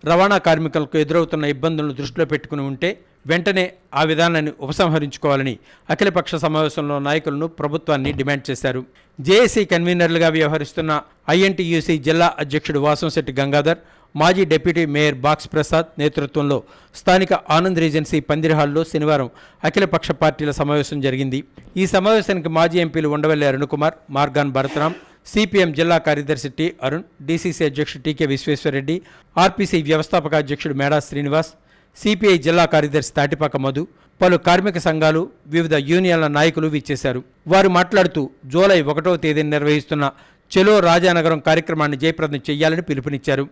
రవాణా కార్మికులకు ఎదురవుతున్న ఇబ్బందులను దృష్టిలో పెట్టుకుని ఉంటే వెంటనే ఆ విధానాన్ని ఉపసంహరించుకోవాలని అఖిలపక్ష సమావేశంలో నాయకులను ప్రభుత్వాన్ని డిమాండ్ చేశారు. జేఏసీ కన్వీనర్లుగా వ్యవహరిస్తున్న ఐఎన్టీయూసీ జిల్లా అధ్యక్షుడు వాసంశెట్టి గంగాధర్, మాజీ డిప్యూటీ మేయర్ బాక్స్ ప్రసాద్ నేతృత్వంలో స్థానిక ఆనంద్ రీజెన్సీ పందిరి హాల్లో శనివారం అఖిలపక్ష పార్టీల సమావేశం జరిగింది. ఈ సమావేశానికి మాజీ ఎంపీలు ఉండవల్లి అరుణకుమార్, మార్గాన్ భరతరాం, సిపిఎం జిల్లా కార్యదర్శి టి అరుణ్, డీసీసీ అధ్యక్షుడు టీకే విశ్వేశ్వరరెడ్డి, ఆర్పీసీ వ్యవస్థాపక అధ్యక్షుడు మేడా శ్రీనివాస్, సిపిఐ జిల్లా కార్యదర్శి తాటిపాక మధు, పలు కార్మిక సంఘాలు, వివిధ యూనియన్ల నాయకులు విచ్చేశారు. వారు మాట్లాడుతూ జూలై 1వ తేదీన నిర్వహిస్తున్న చలో రాజానగరం కార్యక్రమాన్ని జయప్రదం చేయాలని పిలుపునిచ్చారు.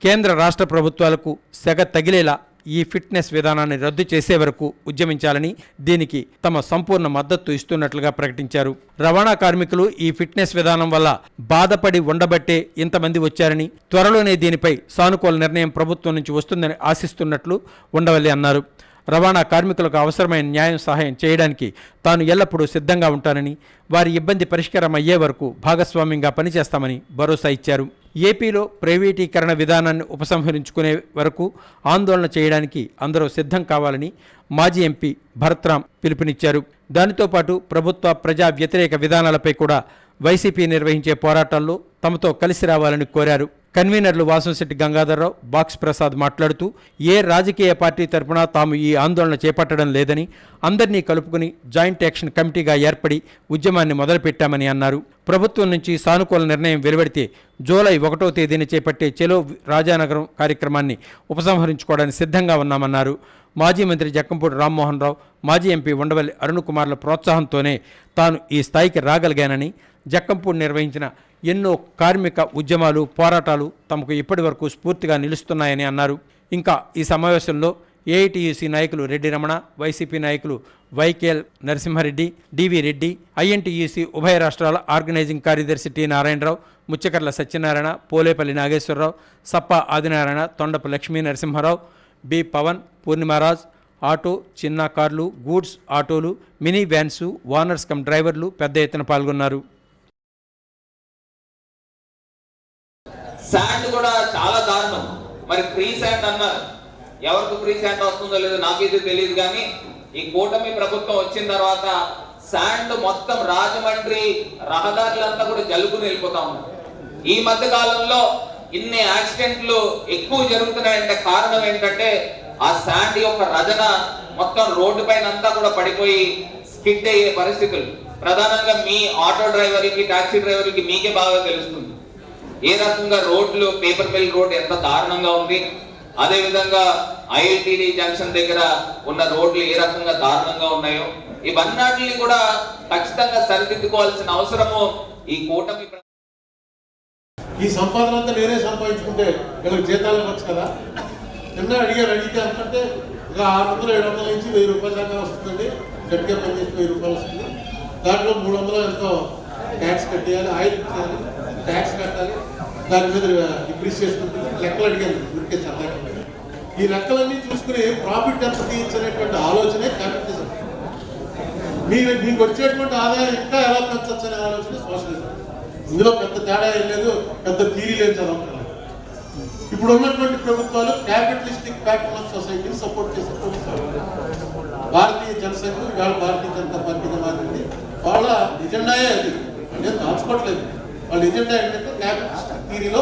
కేంద్ర రాష్ట్ర ప్రభుత్వాలకు సెగ తగిలేలా ఈ ఫిట్నెస్ విధానాన్ని రద్దు చేసే వరకు ఉద్యమించాలని, దీనికి తమ సంపూర్ణ మద్దతు ఇస్తున్నట్లుగా ప్రకటించారు. రవాణా కార్మికులు ఈ ఫిట్నెస్ విధానం వల్ల బాధపడి ఉండబట్టే ఇంతమంది వచ్చారని, త్వరలోనే దీనిపై సానుకూల నిర్ణయం ప్రభుత్వం నుంచి వస్తుందని ఆశిస్తున్నట్లు ఉండవల్లి అన్నారు. రవాణా కార్మికులకు అవసరమైన న్యాయం సహాయం చేయడానికి తాను ఎల్లప్పుడూ సిద్ధంగా ఉంటానని, వారి ఇబ్బంది పరిష్కారం అయ్యే వరకు భాగస్వామ్యంగా పనిచేస్తామని భరోసా ఇచ్చారు. ఏపీలో ప్రైవేటీకరణ విధానాన్ని ఉపసంహరించుకునే వరకు ఆందోళన చేయడానికి అందరూ సిద్ధం కావాలని మాజీ ఎంపీ భరత్రాం పిలుపునిచ్చారు. దానితో పాటు ప్రభుత్వ ప్రజా వ్యతిరేక విధానాలపై కూడా వైసీపీ నిర్వహించే పోరాటాల్లో తమతో కలిసి రావాలని కోరారు. కన్వీనర్లు వాసంశెట్టి గంగాధర్రావు, బాక్స్ ప్రసాద్ మాట్లాడుతూ ఏ రాజకీయ పార్టీ తరపున తాము ఈ ఆందోళన చేపట్టడం లేదని, అందరినీ కలుపుకుని జాయింట్ యాక్షన్ కమిటీగా ఏర్పడి ఉద్యమాన్ని మొదలుపెట్టామని అన్నారు. ప్రభుత్వం నుంచి సానుకూల నిర్ణయం వెలువడితే జూలై 1వ తేదీన చేపట్టే చెలో రాజానగరం కార్యక్రమాన్ని ఉపసంహరించుకోవడానికి సిద్ధంగా ఉన్నామన్నారు. మాజీ మంత్రి జక్కంపూడి రామ్మోహన్ రావు, మాజీ ఎంపీ ఉండవల్లి అరుణ్ కుమార్ల ప్రోత్సాహంతోనే తాను ఈ స్థాయికి రాగలిగానని, జక్కంపూడి నిర్వహించిన ఎన్నో కార్మిక ఉద్యమాలు, పోరాటాలు తమకు ఇప్పటి వరకు స్ఫూర్తిగా నిలుస్తున్నాయని అన్నారు. ఇంకా ఈ సమావేశంలో ఏఐటీయూసీ నాయకులు రెడ్డి రమణ, వైసీపీ నాయకులు YKL Narasimhareddy, DV Reddy, INTUC ఉభయ రాష్ట్రాల ఆర్గనైజింగ్ కార్యదర్శి T Narayanarao, Muchakarla Satyanarayana, Polepalli Nageswararao, Sappa Adinarayana, Tondapu Lakshmi Narasimharao, B Pavan, Purnimaraj, auto, చిన్న కార్లు, గూడ్స్ ఆటోలు, మినీ వ్యాన్సు, వానర్స్ కమ్ డ్రైవర్లు పెద్ద ఎత్తున పాల్గొన్నారు. శాండ్ కూడా చాలా దారుణం. మరి ఫ్రీ శాండ్ అన్నారు, ఎవరికి ఫ్రీ శాండ్ వస్తుందో లేదో నాకైతే తెలియదు, కానీ ఈ కూటమి ప్రభుత్వం వచ్చిన తర్వాత శాండ్ మొత్తం రాజమండ్రి రహదారులంతా కూడా జలుపుని వెళ్ళిపోతా ఉన్నారు. ఈ మధ్య కాలంలో ఇన్ని యాక్సిడెంట్లు ఎక్కువ జరుగుతున్నాయంటే కారణం ఏంటంటే ఆ శాండ్ యొక్క రచన మొత్తం రోడ్డు పైన అంతా కూడా పడిపోయి స్కిడ్ అయ్యే పరిస్థితులు. ప్రధానంగా మీ ఆటో డ్రైవర్లకి, టాక్సీ డ్రైవర్లకి మీకే బాగా తెలుస్తుంది ఏ రకంగా రోడ్లు, పేపర్ మిల్ రోడ్ ఎంత దారుణంగా ఉంది. అదే విధంగా ఐఎల్టీడీ జంక్షన్ దగ్గర ఉన్న రోడ్లు ఏ రకంగా దారుణంగా ఉన్నాయో ఇవన్నిటిని కూడా ఖచ్చితంగా సరిదిద్దుకోవాల్సిన అవసరము ఈ కూటమి. ఈ సంపాదన అంతా నేనే సంపాదించుకుంటే వీళ్ళకి జీతాలు ఇవ్వచ్చు కదా. నిన్న అడిగితే అంతంటే ఇక 600-700 నుంచి 1000 రూపాయల దాకా వస్తుందండి. గట్టిగా పనిచేస్తే 1000 రూపాయలు వస్తుంది. దాంట్లో 300 ఎంతో ట్యాక్స్ కట్టేయాలి, ఆయిల్ ఇచ్చేయాలి, ట్యాక్స్ కట్టాలి, దాని మీద డిప్రిసియేషన్ ఉంటుంది. లెక్కలు అడిగాను ఊరికే చదవాలి. ఈ లెక్కలన్నీ చూసుకుని ప్రాఫిట్ ఎంత తీయించనేటువంటి ఆలోచనే క్యాపిటలిజం. మీకు వచ్చేటువంటి ఆదాయం ఇంకా ఎలా పెంచవచ్చు అనే ఆలోచన సోషలిజం. ఇందులో పెద్ద తేడా ఏం లేదు, పెద్ద థీరీ లేదు, చదవట్లేదు. ఇప్పుడు ఉన్నటువంటి ప్రభుత్వాలు క్యాపిటలిస్టిక్ ప్యాటర్న్ ఆఫ్ సొసైటీని సపోర్ట్ చేసే ప్రభుత్వాలు. భారతీయ జనసంఘ ఇవాళ భారతీయ జనతా పార్టీగా మారింది. వాళ్ళ ఎజెండాయే అది, నేను దాచుకోవట్లేదు. వాళ్ళ ఎజెండా ఏంటంటే క్యాపిటలిస్టిక్ థీరీలో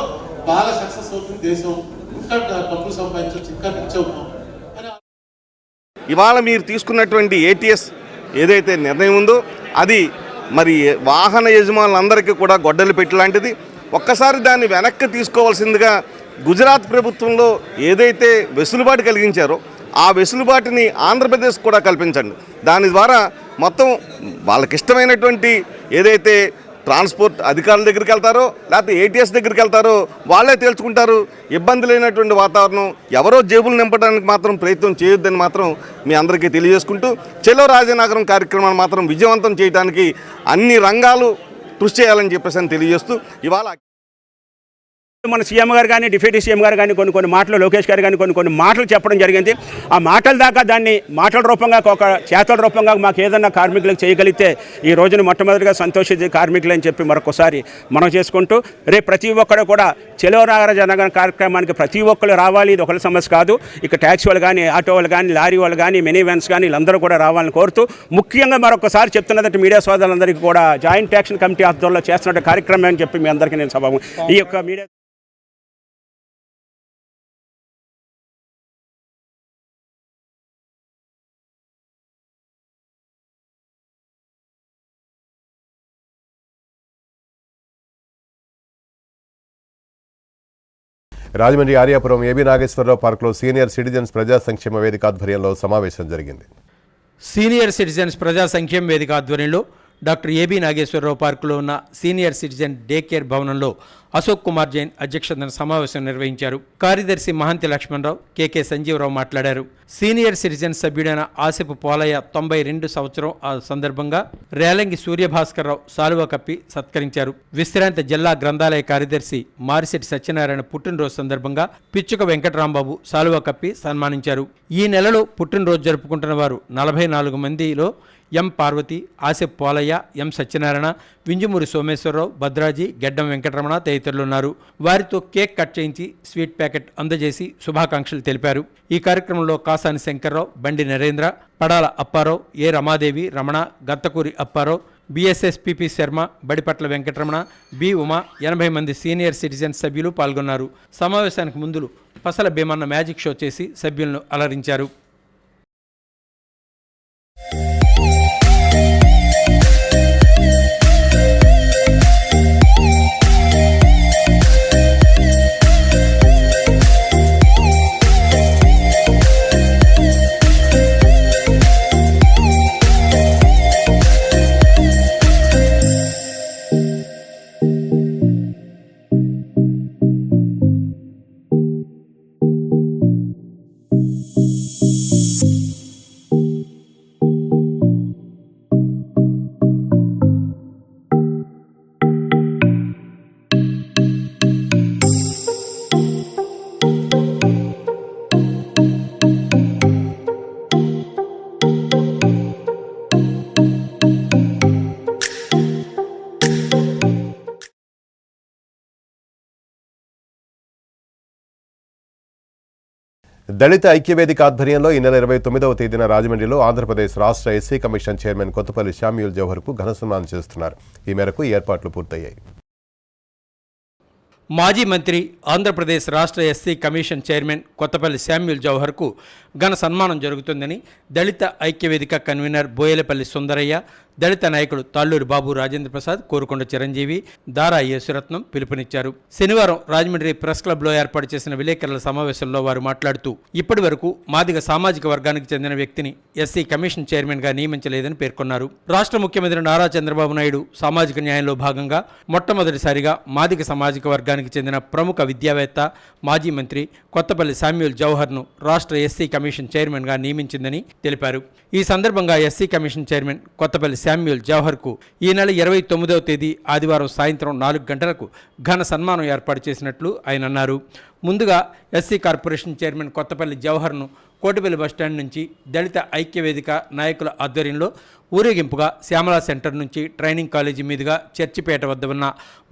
బాగా సక్సెస్ అవుతుంది దేశం, ఇంకా డబ్బులు సంపాదించవచ్చు, ఇంకా రిచ్ అవుతాం అని. ఇవాళ మీరు తీసుకున్నటువంటి ఏటీఎస్ ఏదైతే నిర్ణయం ఉందో అది మరి వాహన యజమానులందరికీ కూడా గొడ్డలి పెట్టి లాంటిది. ఒక్కసారి దాన్ని వెనక్కి తీసుకోవాల్సిందిగా గుజరాత్ ప్రభుత్వంలో ఏదైతే వెసులుబాటు కలిగించారో ఆ వెసులుబాటుని ఆంధ్రప్రదేశ్ కూడా కల్పించండి. దాని ద్వారా మొత్తం వాళ్ళకి ఇష్టమైనటువంటి ఏదైతే ట్రాన్స్పోర్ట్ అధికారుల దగ్గరికి వెళ్తారో లేకపోతే ఏటీఎస్ దగ్గరికి వెళ్తారో వాళ్ళే తేల్చుకుంటారు. ఇబ్బంది లేనటువంటి వాతావరణం, ఎవరో జేబులు నింపడానికి మాత్రం ప్రయత్నం చేయొద్దని మాత్రం మీ అందరికీ తెలియజేసుకుంటూ చెలో రాజనగరం కార్యక్రమాన్ని మాత్రం విజయవంతం చేయడానికి అన్ని రంగాలు కృషి చేయాలని చెప్పేసి తెలియజేస్తూ ఇవాళ మన సీఎం గారు కానీ, డిప్యూటీ సీఎం గారు కానీ కొన్ని మాటలు, లోకేష్ గారు కానీ కొన్ని మాటలు చెప్పడం జరిగింది. ఆ మాటల దాకా దాన్ని మాటల రూపంగా, ఒక చేతల రూపంగా మాకు ఏదన్నా కార్మికులకు చేయగలిగితే ఈ రోజున మొట్టమొదటిగా సంతోషించే కార్మికులు అని చెప్పి మరొకసారి మనం చేసుకుంటూ రేపు ప్రతి ఒక్కరు కూడా చెలో రాజనగరం కార్యక్రమానికి ప్రతి ఒక్కరు రావాలి. ఇది ఒకరి సమస్య కాదు. ఇక ట్యాక్సీ వాళ్ళు కానీ, ఆటో వాళ్ళు కానీ, లారీ వాళ్ళు కానీ, మినీ వ్యాన్స్ కానీ వీళ్ళందరూ కూడా రావాలని కోరుతూ ముఖ్యంగా మరొకసారి చెప్తున్నదంటే మీడియా సోదరులందరికీ కూడా జాయింట్ యాక్షన్ కమిటీ ఆధ్వర్యంలో చేస్తున్న కార్యక్రమం అని చెప్పి మీ అందరికీ నేను సభ ఈ యొక్క మీడియా రాజమండ్రి ఆర్యాపురం ఏబీ నాగేశ్వరరావు పార్కులో సీనియర్ సిటిజన్స్ ప్రజా సంక్షేమ వేదిక ఆధ్వర్యంలో సమావేశం జరిగింది. సీనియర్ సిటిజన్స్ ప్రజా సంక్షేమ వేదిక ఆధ్వర్యంలో డాక్టర్ ఏబీ నాగేశ్వరరావు పార్కులో ఉన్న సీనియర్ సిటిజన్ డే కేర్ భవనంలో అశోక్ కుమార్ జైన్ అధ్యక్షతన సమావేశం నిర్వహించారు. కార్యదర్శి మహంతి లక్ష్మణరావు, కేకే సంజీవరావు మాట్లాడారు. సీనియర్ సిటిజన్ సభ్యుడైన ఆసిపు పోలయ్య 92 సంవత్సరం ఆ సందర్భంగా రేలంగి సూర్యభాస్కర్రావు సాలువా కప్పి సత్కరించారు. విశ్రాంత జిల్లా గ్రంథాలయ కార్యదర్శి మారిశెట్టి సత్యనారాయణ పుట్టినరోజు సందర్భంగా పిచ్చుక వెంకటరాంబాబు సాలువా కప్పి సన్మానించారు. ఈ నెలలో పుట్టినరోజు జరుపుకుంటున్న వారు 44 మందిలో ఎం పార్వతి, ఆసిఫ్ పోలయ్య, ఎం సత్యనారాయణ, వింజమూరి సోమేశ్వరరావు, భద్రాజీ, గెడ్డం వెంకటరమణ తదితరులున్నారు. వారితో కేక్ కట్ చేయించి స్వీట్ ప్యాకెట్ అందజేసి శుభాకాంక్షలు తెలిపారు. ఈ కార్యక్రమంలో కాసాని శంకర్రావు, బండి నరేంద్ర, పడాల అప్పారావు, ఏ రమాదేవి, రమణ, గత్తకూరి అప్పారావు, బిఎస్ఎస్పిపి శర్మ, బడిపట్ల వెంకటరమణ, బి ఉమా, 80 మంది సీనియర్ సిటిజన్స్ సభ్యులు పాల్గొన్నారు. సమావేశానికి ముందు పసల భీమన్న మ్యాజిక్ షో చేసి సభ్యులను అలరించారు. దళిత ఐక్యవేదిక ఆధ్వర్యంలో ఈ నెల 29వ తేదీన రాజమండ్రిలో ఆంధ్రప్రదేశ్ రాష్ట్ర SC commission chairman Kothapalli Samuel జవహర్కు ఘన సన్మానం చేస్తున్నారు. ఈ మేరకు ఏర్పాట్లు పూర్తయ్యాయి. మాజీ మంత్రి, ఆంధ్రప్రదేశ్ రాష్ట్ర SC commission chairman Kothapalli Samuel జవహర్కు ఘన సన్మానం జరుగుతుందని దళిత ఐక్యవేదిక కన్వీనర్ బోయలపల్లి సుందరయ్య, దళిత నాయకుడు తాళ్ళూరి బాబు రాజేంద్ర ప్రసాద్, కోరుకొండ చిరంజీవి, దారా యేసురత్నం పిలుపునిచ్చారు. శనివారం రాజమండ్రి ప్రెస్ క్లబ్లో ఏర్పాటు చేసిన విలేకరుల సమావేశంలో వారు మాట్లాడుతూ ఇప్పటి వరకు మాదిగ సామాజిక వర్గానికి చెందిన వ్యక్తిని ఎస్సీ కమిషన్ చైర్మన్గా నియమించలేదని పేర్కొన్నారు. రాష్ట్ర ముఖ్యమంత్రి నారా చంద్రబాబు నాయుడు సామాజిక న్యాయంలో భాగంగా మొట్టమొదటిసారిగా మాదిగ సామాజిక వర్గానికి చెందిన ప్రముఖ విద్యావేత్త, మాజీ మంత్రి కొత్తపల్లి శామ్యూల్ జవహర్ను రాష్ట్ర ఎస్సీ కమిషన్ చైర్మన్గా నియమించిందని తెలిపారు. ఈ సందర్భంగా SC commission chairman Kothapalli Samuel జవహర్కు ఈ నెల 29వ తేదీ ఆదివారం సాయంత్రం 4 గంటలకు ఘన సన్మానం ఏర్పాటు చేసినట్లు ఆయన అన్నారు. ముందుగా ఎస్సీ కార్పొరేషన్ చైర్మన్ కొత్తపల్లి జవహర్ను కోటిపల్లి బస్టాండ్ నుంచి దళిత ఐక్యవేదిక నాయకుల ఆధ్వర్యంలో ఊరేగింపుగా శ్యామలా సెంటర్ నుంచి ట్రైనింగ్ కాలేజీ మీదుగా చర్చిపేట వద్ద ఉన్న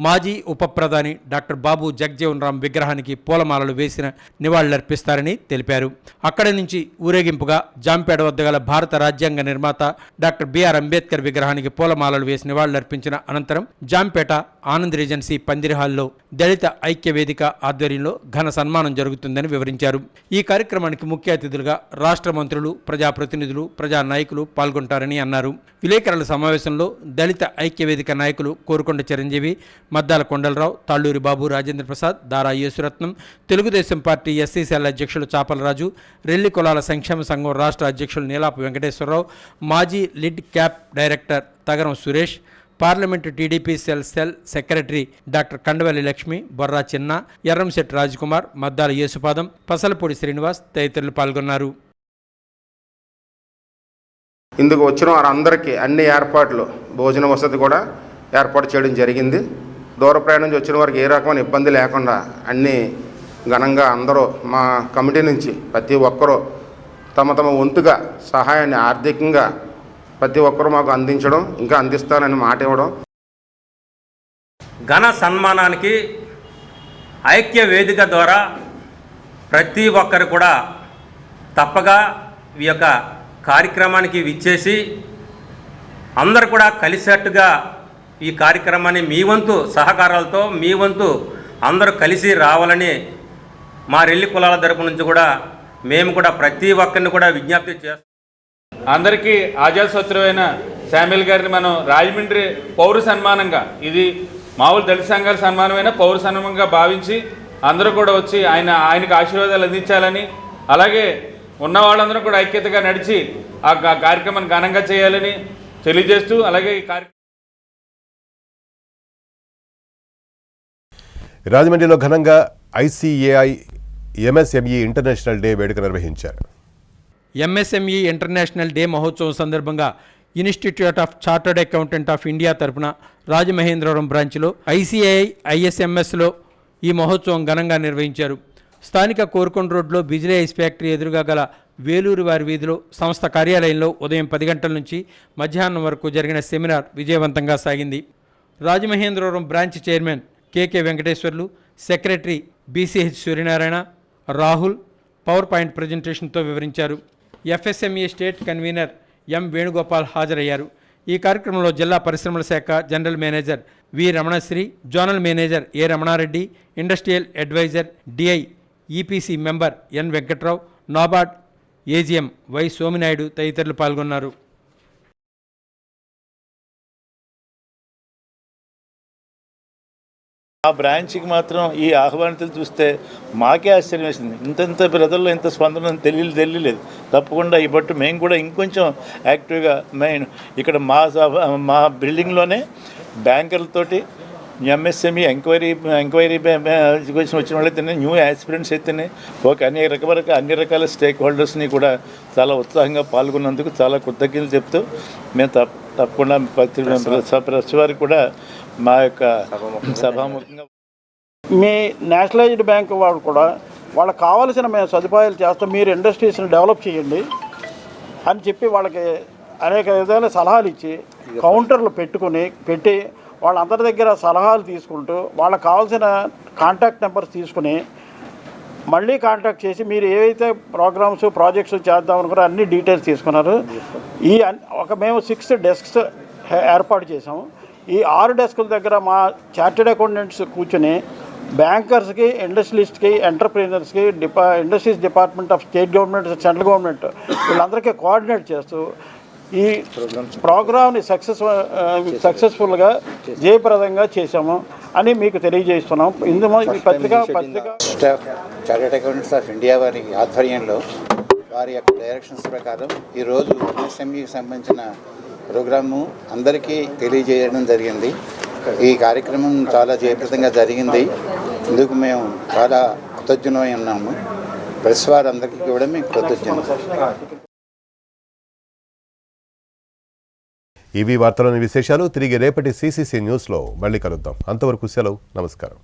మాజీ ఉప ప్రధాని డాక్టర్ బాబు జగజ్జీవన్ రామ్ విగ్రహానికి పూలమాలలు వేసిన నివాళులర్పిస్తారని తెలిపారు. అక్కడి నుంచి ఊరేగింపుగా జాంపేట వద్ద గల భారత రాజ్యాంగ నిర్మాత డాక్టర్ బిఆర్ అంబేద్కర్ విగ్రహానికి పూలమాలలు వేసి నివాళులర్పించిన అనంతరం జాంపేట ఆనంద్ రీజెన్సీ పందిరి హాల్లో దళిత ఐక్యవేదిక ఆధ్వర్యంలో ఘన సన్మానం జరుగుతుందని వివరించారు. ఈ కార్యక్రమానికి ముఖ్య అతిథులుగా రాష్ట్ర మంత్రులు, ప్రజాప్రతినిధులు, ప్రజా నాయకులు పాల్గొంటారని అన్నారు. విలేకరుల సమావేశంలో దళిత ఐక్యవేదిక నాయకులు కోరుకొండ చిరంజీవి, మద్దాల కొండలరావు, తాళ్ళూరి బాబు రాజేంద్ర ప్రసాద్, దారా Yesuratnam, Telugu Desam party SC cell అధ్యక్షులు చాపలరాజు, రెల్లి కులాల సంక్షేమ సంఘం రాష్ట్ర అధ్యక్షులు నీలాపు వెంకటేశ్వరరావు, మాజీ LIDCAP director Tagaram Suresh, parliament TDP cell secretary doctor Kandavalli Lakshmi, Borra Chinna, Erramsetti Rajkumar, Maddala Yesupadam, Pasalapudi Srinivas తదితరులు పాల్గొన్నారు. ఇందుకు వచ్చిన వారందరికీ అన్ని ఏర్పాట్లు, భోజన వసతి కూడా ఏర్పాటు చేయడం జరిగింది. దూర ప్రయాణం నుంచి వచ్చిన వారికి ఏ రకమైన ఇబ్బంది లేకుండా అన్నీ ఘనంగా అందరూ మా కమిటీ నుంచి ప్రతి ఒక్కరూ తమ తమ వంతుగా సహాయాన్ని ఆర్థికంగా ప్రతి ఒక్కరూ మాకు అందించడం, ఇంకా అందిస్తానని మాట ఇవ్వడం. ఘన సన్మానానికి ఐక్య వేదిక ద్వారా ప్రతి ఒక్కరు కూడా తప్పగా ఈ యొక్క కార్యక్రమానికి విచ్చేసి అందరు కూడా కలిసేట్టుగా ఈ కార్యక్రమాన్ని మీ వంతు సహకారాలతో మీ వంతు అందరూ కలిసి రావాలని మా రెల్లి కులాల తరపు నుంచి కూడా మేము కూడా ప్రతి ఒక్కరిని కూడా విజ్ఞప్తి చేస్తాం. అందరికీ ఆజాద్ శత్రువైన శామ్యూల్ గారిని మనం రాజమండ్రి పౌర సన్మానంగా, ఇది మామూలు దళిత సంఘాల సన్మానమైన పౌర సన్మానంగా భావించి అందరూ కూడా వచ్చి ఆయనకు ఆశీర్వాదాలు అందించాలని, అలాగే ఉన్న వాళ్ళందరూ కూడా ఐక్యతగా నడిచి ఆ కార్యక్రమాన్ని ఘనంగా చేయాలని తెలియజేస్తూ, అలాగే ఈ రాజమండ్రిలో ఘనంగా ఐసీఏఐ ఎంఎస్ఎంఈ ఇంటర్నేషనల్ డే వేడుక నిర్వహించారు. ఎంఎస్ఎంఈ ఇంటర్నేషనల్ డే మహోత్సవం సందర్భంగా institute of chartered accountant of India తరపున రాజమహేంద్రవరం బ్రాంచ్లో ఐసీఐ ఐఎస్ఎంఎస్లో ఈ మహోత్సవం ఘనంగా నిర్వహించారు. స్థానిక కోరుకొండ రోడ్లో బిజిలీ ఐస్ ఫ్యాక్టరీ ఎదురుగా గల వేలూరు వారి వీధిలో సంస్థ కార్యాలయంలో ఉదయం 10 గంటల నుంచి మధ్యాహ్నం వరకు జరిగిన సెమినార్ విజయవంతంగా సాగింది. Rajamahendravaram branch chairman KK Venkateswarlu, secretary BCH Suryanarayana, Rahul power point ప్రజెంటేషన్తో వివరించారు. FSME state convener M Venugopal హాజరయ్యారు. ఈ కార్యక్రమంలో జిల్లా పరిశ్రమల శాఖ general manager V Ramanasri, zonal manager A Ramanareddy, industrial adviser DI EPC member N Venkatrao, NABARD AGM Y Sominaidu తదితరులు పాల్గొన్నారు. ఆ బ్రాంచ్కి మాత్రం ఈ ఆహ్వానితులు చూస్తే మాకే ఆశ్చర్యం వేసింది. ఇంత ప్రజల్లో ఇంత స్పందన తెలియలేదు. తప్పకుండా ఈ బట్టు మేము కూడా ఇంకొంచెం యాక్టివ్గా మెయిన్ ఇక్కడ మా బిల్డింగ్లోనే బ్యాంకర్లతోటి ఎంఎస్ఎంఈ ఎంక్వైరీ వచ్చిన వాళ్ళైతేనే, న్యూ యాస్పిరెంట్స్ అయితేనే, అన్ని రకాల స్టేక్ హోల్డర్స్ని కూడా చాలా ఉత్సాహంగా పాల్గొన్నందుకు చాలా కృతజ్ఞతలు చెప్తూ మేము తప్పకుండా ప్రతి వారికి కూడా మా యొక్క సభాముఖంగా మీ నేషనలైజ్డ్ బ్యాంక్ వాళ్ళు కూడా వాళ్ళకి కావాల్సిన మేము సదుపాయాలు చేస్తాం, మీరు ఇండస్ట్రీస్ని డెవలప్ చేయండి అని చెప్పి వాళ్ళకి అనేక విధాల సలహాలు ఇచ్చి కౌంటర్లు పెట్టి వాళ్ళందరి దగ్గర సలహాలు తీసుకుంటూ వాళ్ళకి కావాల్సిన కాంటాక్ట్ నెంబర్స్ తీసుకుని మళ్ళీ కాంటాక్ట్ చేసి మీరు ఏవైతే ప్రోగ్రామ్స్ ప్రాజెక్ట్స్ చేద్దామనుకున్నారో అన్ని డీటెయిల్స్ తీసుకున్నారు. మేము 6 డెస్క్స్ ఏర్పాటు చేసాము. ఈ 6 డెస్కుల దగ్గర మా చార్టెడ్ అకౌంటెంట్స్ కూర్చొని బ్యాంకర్స్కి, ఇండస్ట్రియలిస్ట్కి, ఎంటర్ప్రీనర్స్కి, industries department of state government, central government వీళ్ళందరికీ కోఆర్డినేట్ చేస్తూ ఈ ప్రోగ్రామ్ని సక్సెస్ఫుల్గా జయప్రదంగా చేశాము అని మీకు తెలియజేస్తున్నాం. ఇందులో ఈ పత్రిక చార్టెడ్ అకౌంటెంట్స్ ఆఫ్ ఇండియా వారి ఆధ్వర్యంలో వారి యొక్క డైరెక్షన్స్ ప్రకారం ఈరోజు ఎంఎస్ఎంఈకి సంబంధించిన ప్రోగ్రాము అందరికీ తెలియజేయడం జరిగింది. ఈ కార్యక్రమం చాలా జయప్రదంగా జరిగింది. ఇందుకు మేము చాలా కృతజ్ఞమై ఉన్నాము. ప్రెస్ వారందరికీ కూడా మేము కృతజ్ఞతలు. ఇవి వార్తలోని విశేషాలు. తిరిగి రేపటి CCC న్యూస్లో మళ్ళీ కలుద్దాం. అంతవరకు సెలవు. నమస్కారం.